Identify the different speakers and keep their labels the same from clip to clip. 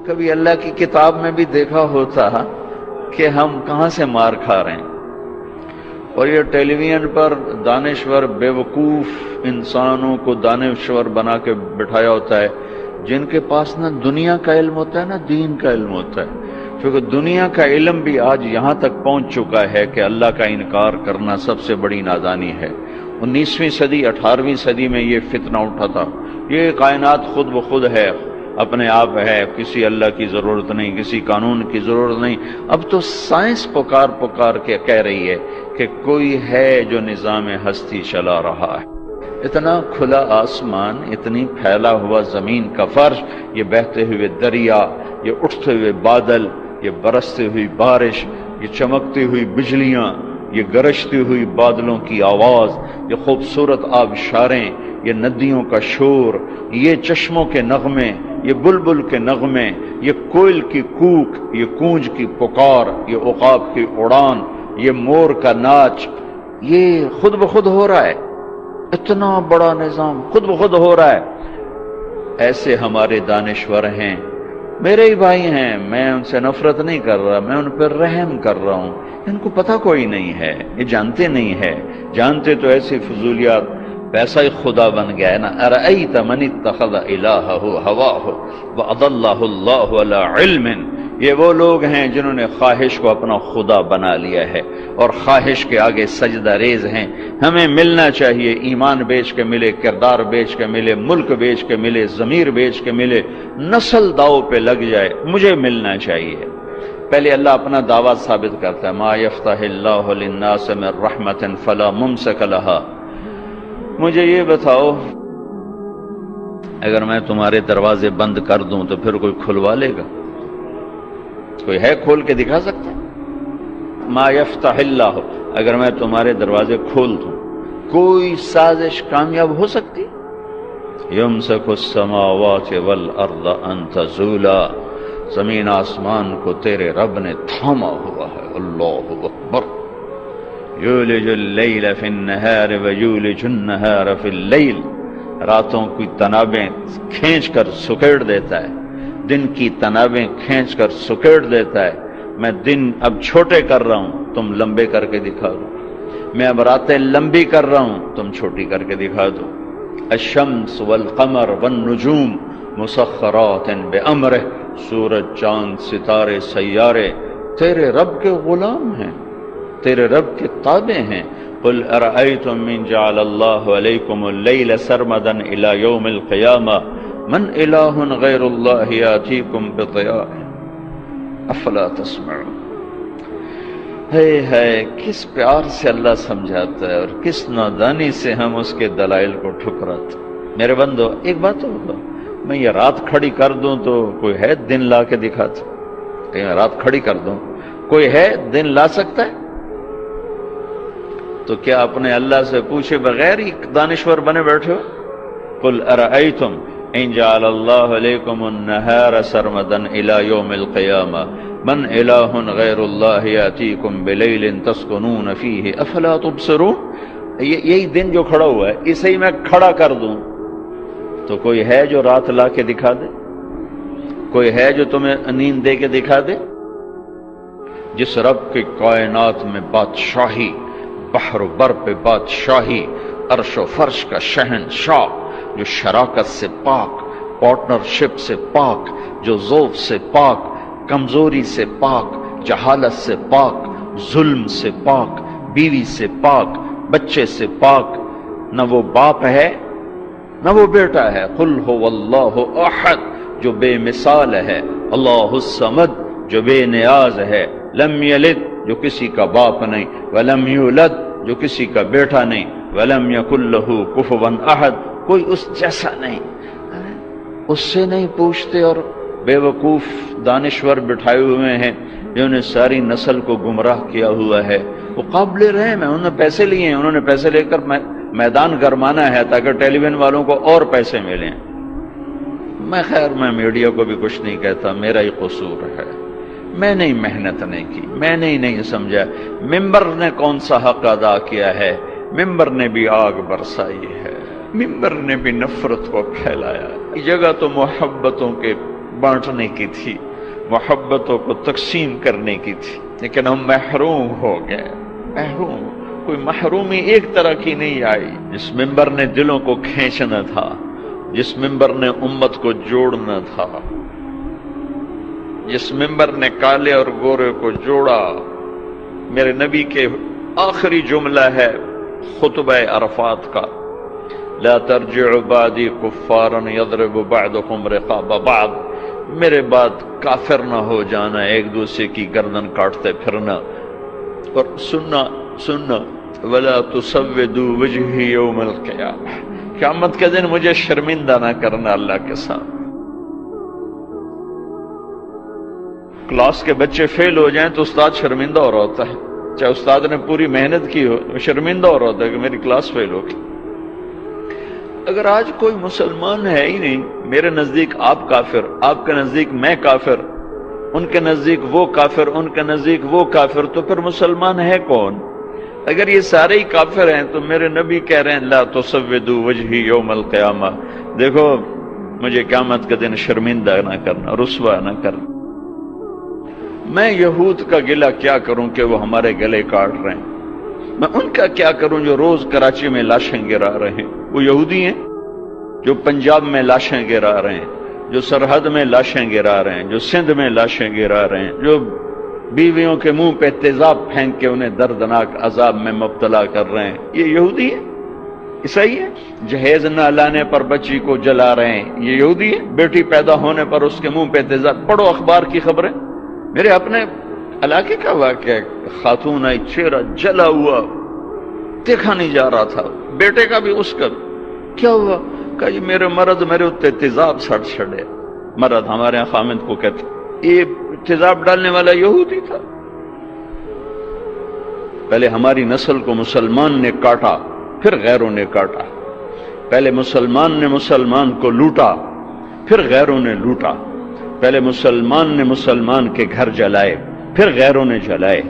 Speaker 1: کبھی اللہ کی کتاب میں بھی دیکھا ہوتا کہ ہم کہاں سے مار کھا رہے ہیں، اور یہ ٹیلی ویژن پر دانشور بیوقوف انسانوں کو دانشور بنا کے بٹھایا ہوتا ہے، جن کے پاس نہ دنیا کا علم ہوتا ہے نہ دین کا علم ہوتا ہے، کیونکہ دنیا کا علم بھی آج یہاں تک پہنچ چکا ہے کہ اللہ کا انکار کرنا سب سے بڑی نادانی ہے۔ 19ویں صدی 18ویں صدی میں یہ فتنہ اٹھا تھا، یہ کائنات خود بخود ہے، اپنے آپ ہے، کسی اللہ کی ضرورت نہیں، کسی قانون کی ضرورت نہیں۔ اب تو سائنس پکار کے کہہ رہی ہے کہ کوئی ہے جو نظام ہستی چلا رہا ہے۔ اتنا کھلا آسمان، اتنی پھیلا ہوا زمین کا فرش، یہ بہتے ہوئے دریا، یہ اٹھتے ہوئے بادل، یہ برستی ہوئی بارش، یہ چمکتی ہوئی بجلیاں، یہ گرجتی ہوئی بادلوں کی آواز، یہ خوبصورت آبشاریں، یہ ندیوں کا شور، یہ چشموں کے نغمے، یہ بلبل کے نغمے، یہ کوئل کی کوک، یہ کونج کی پکار، یہ عقاب کی اڑان، یہ مور کا ناچ، یہ خود بخود ہو رہا ہے۔ اتنا بڑا نظام خود بخود ہو رہا ہے۔ ایسے ہمارے دانشور ہیں، میرے ہی بھائی ہیں، میں ان سے نفرت نہیں کر رہا، میں ان پر رحم کر رہا ہوں۔ ان کو پتہ کوئی نہیں ہے، یہ جانتے نہیں ہے، جانتے تو ایسی فضولیات، پیسہ ہی خدا بن گیا ہے نا۔ ارأیت من اتخذ الہہ ہواہ واضلہ اللہ علی علم، یہ وہ لوگ ہیں جنہوں نے خواہش کو اپنا خدا بنا لیا ہے اور خواہش کے آگے سجدہ ریز ہیں۔ ہمیں ملنا چاہیے، ایمان بیچ کے ملے، کردار بیچ کے ملے، ملک بیچ کے ملے، ضمیر بیچ کے ملے، نسل داؤ پہ لگ جائے، مجھے ملنا چاہیے۔ پہلے اللہ اپنا دعویٰ ثابت کرتا ہے، ما یفتح اللہ للناس من رحمت فلا ممسک لہا۔ مجھے یہ بتاؤ، اگر میں تمہارے دروازے بند کر دوں تو پھر کوئی کھلوا لے گا؟ کوئی ہے کھول کے دکھا سکتا؟ ما یفتح اللہ، اگر میں تمہارے دروازے کھول دوں، کوئی سازش کامیاب ہو سکتی؟ یمسک السماوات والارض ان تزولا، زمین آسمان کو تیرے رب نے تھاما ہوا ہے۔ اللہ اکبر۔ یولج اللیل فی النہار ویولج النہار فی اللیل، راتوں کی تنابیں کھینچ کر سکیڑ دیتا ہے، دن کی تنابیں کھینچ کر سکیڑ دیتا ہے۔ میں دن اب چھوٹے کر رہا ہوں، تم لمبے کر کے دکھا دو، میں اب راتیں لمبی کر رہا ہوں، تم چھوٹی کر کے دکھا دو۔ الشمس والقمر والنجوم مسخرات بامرہ، سورج، چاند، ستارے، سیارے تیرے رب کے غلام ہیں، تیرے رب کے تابع ہیں۔ قل ارأیتم من جعل اللہ علیکم اللیل سرمدا الی یوم القیامہ من الہ غیر اللہ یاتیکم بضیاء افلا تسمعون۔ ہے کس پیار سے اللہ سمجھاتا ہے اور کس نادانی سے ہم اس کے دلائل کو ٹھکراتے۔ میرے بندو، ایک بات تو بتاؤ، میں یہ رات کھڑی کر دوں تو کوئی ہے دن لا کے دکھاتا؟ کہ میں رات کھڑی کر دوں، کوئی ہے دن لا سکتا ہے؟ تو کیا اپنے اللہ سے پوچھے بغیر ہی دانشور بنے بیٹھے ہو؟ قل ارأیتم ان جعل اللہ علیکم النہار سرمدا الی یوم القیامہ من الہ غیر اللہ یاتیکم بلیل تسکنون فیہ افلا تبصرون۔ یہی دن جو کھڑا ہوا ہے، اسے ہی میں کھڑا کر دوں تو کوئی ہے جو رات لا کے دکھا دے؟ کوئی ہے جو تمہیں نیند دے کے دکھا دے؟ جس رب کی کائنات میں بادشاہی، بحر و بر پہ بادشاہی، عرش و فرش کا شہنشاہ، جو شراکت سے پاک، پارٹنرشپ سے پاک، جو ذوق سے پاک، کمزوری سے پاک، جہالت سے پاک، ظلم سے پاک، بیوی سے پاک، بچے سے پاک، نہ وہ باپ ہے نہ وہ بیٹا ہے۔ قل هو اللہ احد، جو بے مثال ہے، اللہ الصمد، جو بے نیاز ہے، لم یلد، جو کسی کا باپ نہیں، ولم یولد، جو کسی کا بیٹا نہیں، ولم یکن لہ کفوا احد، کوئی اس جیسا نہیں۔ اس سے نہیں پوچھتے، اور بے وقوف دانشور بٹھائے ہوئے ہیں جنہوں نے ساری نسل کو گمراہ کیا ہوا ہے۔ وہ قابل رحم ہے، انہوں نے پیسے لیے ہیں، انہوں نے پیسے لے کر میدان گرمانا ہے تاکہ ٹیلی ویژن والوں کو اور پیسے ملیں۔ میں میڈیا کو بھی کچھ نہیں کہتا، میرا ہی قصور ہے، میں نے محنت نہیں کی، میں نے نہیں سمجھا۔ ممبر نے کون سا حق ادا کیا ہے؟ ممبر نے بھی آگ برسائی ہے، ممبر نے بھی نفرت کو پھیلایا۔ یہ جگہ تو محبتوں کے بانٹنے کی تھی، محبتوں کو تقسیم کرنے کی تھی، لیکن ہم محروم ہو گئے، محروم۔ کوئی محرومی ایک طرح کی نہیں آئی۔ جس ممبر نے دلوں کو کھینچنا تھا، جس ممبر نے امت کو جوڑنا تھا، جس ممبر نے کالے اور گورے کو جوڑا، میرے نبی کے آخری جملہ ہے خطبہ عرفات کا، لا ترجعوا بعدی کفارا یضرب بعضکم رقاب بعض، میرے بعد کافر نہ ہو جانا، ایک دوسرے کی گردن کاٹتے پھرنا، اور سننا ولا تسودوا وجہی یوم القیامہ، قیامت کے دن مجھے شرمندہ نہ کرنا اللہ کے ساتھ۔ کلاس کے بچے فیل ہو جائیں تو استاد شرمندہ ہو رہا ہوتا ہے، چاہے استاد نے پوری محنت کی ہو، شرمندہ ہو رہا ہوتا ہے کہ میری کلاس فیل ہوگی۔ اگر آج کوئی مسلمان ہے ہی نہیں، میرے نزدیک آپ کافر، آپ کے نزدیک میں کافر، ان کے نزدیک وہ کافر، ان کے نزدیک وہ کافر، تو پھر مسلمان ہے کون؟ اگر یہ سارے ہی کافر ہیں تو میرے نبی کہہ رہے ہیں لا تسودوا وجہی یوم القیامہ، دیکھو مجھے قیامت کے دن شرمندہ نہ کرنا، رسوا نہ کرنا۔ میں یہود کا گلہ کیا کروں کہ وہ ہمارے گلے کاٹ رہے ہیں، میں ان کا کیا کروں جو روز کراچی میں لاشیں گرا رہے ہیں؟ وہ یہودی ہیں جو پنجاب میں لاشیں گرا رہے ہیں، جو سرحد میں لاشیں گرا رہے ہیں، جو سندھ میں لاشیں گرا رہے ہیں، جو بیویوں کے منہ پہ تیزاب پھینک کے انہیں دردناک عذاب میں مبتلا کر رہے ہیں، یہ یہودی ہیں؟ عیسائی ہیں؟ جہیز نہ لانے پر بچی کو جلا رہے ہیں، یہ یہودی ہیں؟ بیٹی پیدا ہونے پر اس کے منہ پہ تیزاب، پڑھو اخبار کی خبریں۔ میرے اپنے علاقے کا واقعہ، خاتون آئی، چہرہ جلا ہوا، دیکھا نہیں جا رہا تھا، بیٹے کا بھی، اس کا بھی۔ کیا ہوا؟ کہا یہ میرے مرد میرے اتنے تیزاب سڑ چھڑے، مرد ہمارے یہاں خامد کو کہتے، یہ تیزاب ڈالنے والا یہودی تھا۔ پہلے ہماری نسل کو مسلمان نے کاٹا، پھر غیروں نے کاٹا۔ پہلے مسلمان نے مسلمان کو لوٹا، پھر غیروں نے لوٹا۔ پہلے مسلمان نے مسلمان کے گھر جلائے، پھر غیروں نے جلائے۔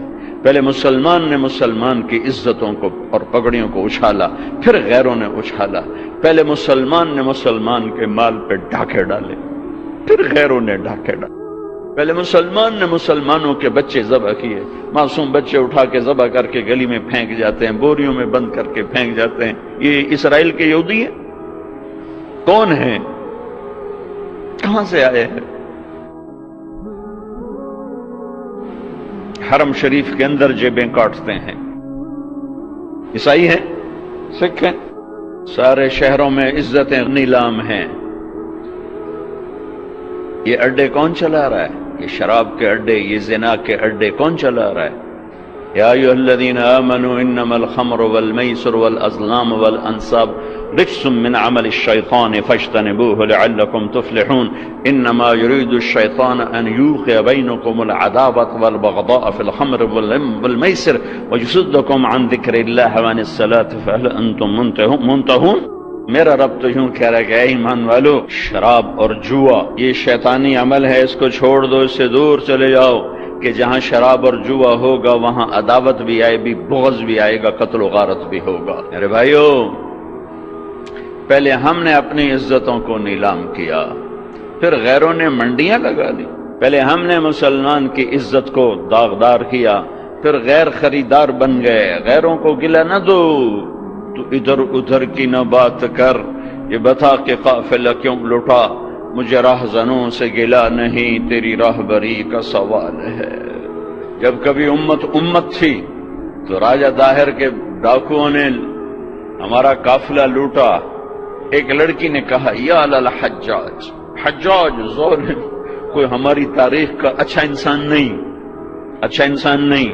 Speaker 1: پہلے مسلمان نے مسلمان کی عزتوں کو اور پگڑیوں کو اچھالا، پھر غیروں نے اچھالا۔ پہلے مسلمان نے مسلمان کے مال پہ ڈاکے ڈالے، پھر غیروں نے ڈاکے ڈالے۔ پہلے مسلمان نے مسلمانوں کے بچے ذبح کیے، معصوم بچے اٹھا کے ذبح کر کے گلی میں پھینک جاتے ہیں، بوریوں میں بند کر کے پھینک جاتے ہیں۔ یہ اسرائیل کے یہودی ہیں؟ کون ہیں؟ کہاں سے آئے ہیں؟ حرم شریف کے اندر جیبیں کاٹتے ہیں، عیسائی ہیں، سکھ ہیں، سارے شہروں میں عزتیں نیلام ہیں۔ یہ اڈے کون چلا رہا ہے؟ یہ شراب کے اڈے، یہ زنا کے اڈے کون چلا رہا ہے؟ یا ایھا الذین آمنوا انما الخمر والمیسر والازلام والانصاب رجس من عمل الشیطان فاجتنبوه لعلکم تفلحون انما يريد الشیطان ان یوقع بینکم العداوة والبغضاء في الخمر والمیسر ویصدکم عن ذکر اللہ وعن الصلاة فهل انتم منتہون۔ میرا رب تو یوں کہہ رہا ہے کہ اے ایمان والو، شراب اور جوا یہ شیطانی عمل ہے، اس کو چھوڑ دو، اس سے دور چلے جاؤ، کہ جہاں شراب اور جوا ہوگا وہاں عداوت بھی آئے گی، بغض بھی آئے گا، قتل و غارت بھی ہوگا۔ میرے بھائیو، پہلے ہم نے اپنی عزتوں کو نیلام کیا، پھر غیروں نے منڈیاں لگا لی۔ پہلے ہم نے مسلمان کی عزت کو داغدار کیا، پھر غیر خریدار بن گئے۔ غیروں کو گلہ نہ دو، تو ادھر ادھر کی نہ بات کر، یہ بتا کہ قافلہ کیوں لٹا، مجھے راہزنوں سے گلہ نہیں، تیری راہبری کا سوال ہے۔ جب کبھی امت تھی تو راجہ داہر کے ڈاکوؤں نے ہمارا قافلہ لوٹا۔ ایک لڑکی نے کہا یا للحجاج، حجاج ظالم، کوئی ہماری تاریخ کا اچھا انسان نہیں،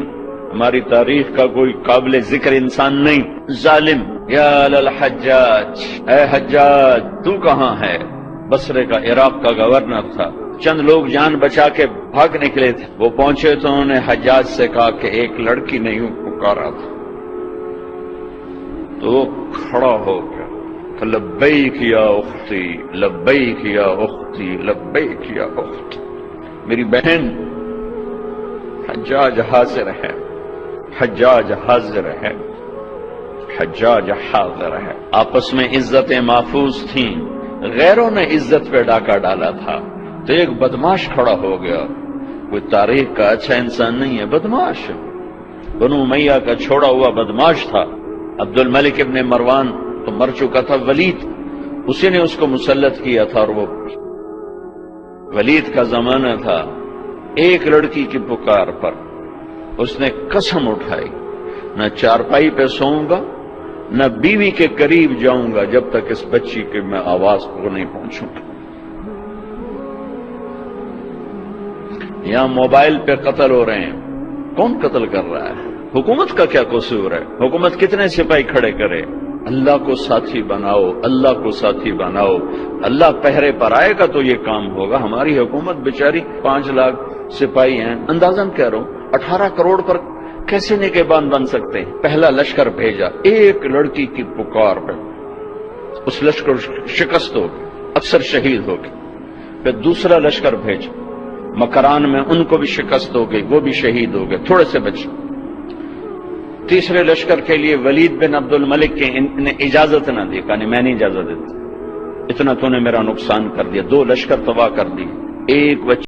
Speaker 1: ہماری تاریخ کا کوئی قابل ذکر انسان نہیں، ظالم۔ یا للحجاج، اے حجاج تو کہاں ہے؟ بصرے کا، عراق کا گورنر تھا۔ چند لوگ جان بچا کے بھاگ نکلے تھے، وہ پہنچے تو انہوں نے حجاج سے کہا کہ ایک لڑکی نے یوں پکارا تھا، تو وہ کھڑا ہو گیا کہ لبیک یا اختی، لبیک یا اختی، لبیک یا اختی، میری بہن۔ حجاج حاضر ہے، حجاج حاضر ہے، حجاج حاضر ہے۔ آپس میں عزتیں محفوظ تھیں، غیروں نے عزت پہ ڈاکہ ڈالا تھا۔ تو ایک بدماش کھڑا ہو گیا، کوئی تاریخ کا اچھا انسان نہیں ہے، بدماش، بنو امیہ کا چھوڑا ہوا بدماش تھا۔ عبد الملک ابن مروان تو مر چکا تھا، ولید اسی نے اس کو مسلط کیا تھا، اور وہ ولید کا زمانہ تھا۔ ایک لڑکی کی پکار پر اس نے قسم اٹھائی، نہ چارپائی پہ سوؤں گا، نہ بیوی کے قریب جاؤں گا جب تک اس بچی کی میں آواز کو نہیں پہنچوں گا۔ یہاں موبائل پہ قتل ہو رہے ہیں، کون قتل کر رہا ہے؟ حکومت کا کیا قصور ہے؟ حکومت کتنے سپاہی کھڑے کرے؟ اللہ کو ساتھی بناؤ، اللہ کو ساتھی بناؤ، اللہ پہرے پر آئے گا تو یہ کام ہوگا۔ ہماری حکومت بیچاری 5 لاکھ سپاہی ہیں، اندازاً کہہ رہا ہوں 18 کروڑ پر کیسے نگہبان بن سکتے ہیں؟ پہلا لشکر بھیجا، ایک لڑکی کی پکار پہ اس لشکر شکست ہو گئی، اکثر شہید ہو گئی۔ پھر دوسرا لشکر بھیجا، مکران میں ان کو بھی شکست ہو گئی، وہ بھی شہید ہو گئے، تھوڑے سے بچے۔ تیسرے لشکر کے لیے ولید بن عبد الملک نے اجازت نہ دی، کہا میں نہیں اجازت دیتا، اتنا تو نے میرا نقصان کر دیا، 2 لشکر تباہ کر دی، ایک بچہ